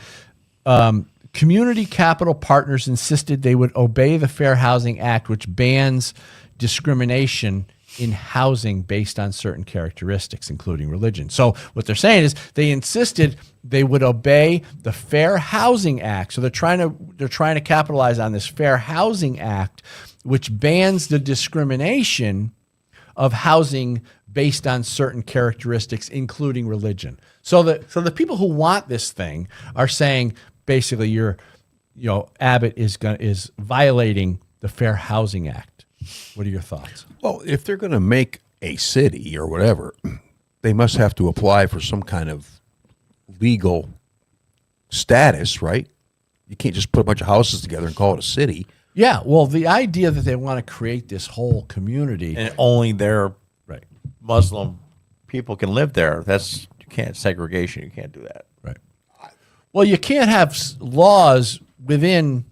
community capital partners insisted they would obey the Fair Housing Act, which bans discrimination in housing based on certain characteristics, including religion. So what they're saying is they insisted they would obey the Fair Housing Act. So they're trying to capitalize on this Fair Housing Act, which bans the discrimination of housing based on certain characteristics, including religion. So the people who want this thing are saying, basically, Abbott is violating the Fair Housing Act. What are your thoughts? Well, if they're going to make a city or whatever, they must have to apply for some kind of legal status, right? You can't just put a bunch of houses together and call it a city. Yeah, well, the idea that they want to create this whole community and only their Muslim people can live there. You can't segregation. You can't do that. Right. Well, you can't have laws within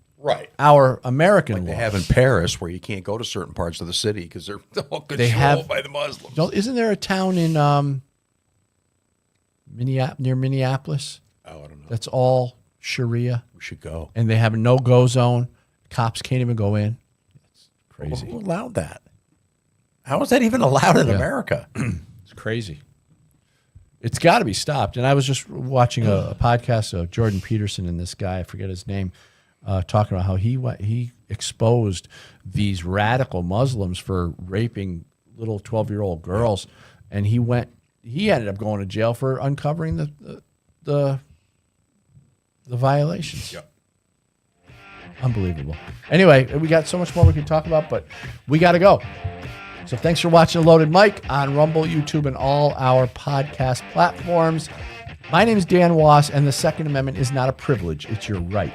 our American laws. They have in Paris, where you can't go to certain parts of the city because they're all controlled by the Muslims. Isn't there a town in near Minneapolis? Oh, I don't know. That's all Sharia. We should go. And they have a no-go zone. Cops can't even go in. It's crazy. Who allowed that? How is that even allowed in America? It's crazy. It's got to be stopped. And I was just watching a podcast of Jordan Peterson and this guy, I forget his name, talking about how he exposed these radical Muslims for raping little 12-year-old girls, and he ended up going to jail for uncovering the violations. Yep. Unbelievable. Anyway, we got so much more we can talk about, but we got to go. So thanks for watching Loaded Mic on Rumble, YouTube, and all our podcast platforms. My name is Dan Wass, and the Second Amendment is not a privilege. It's your right.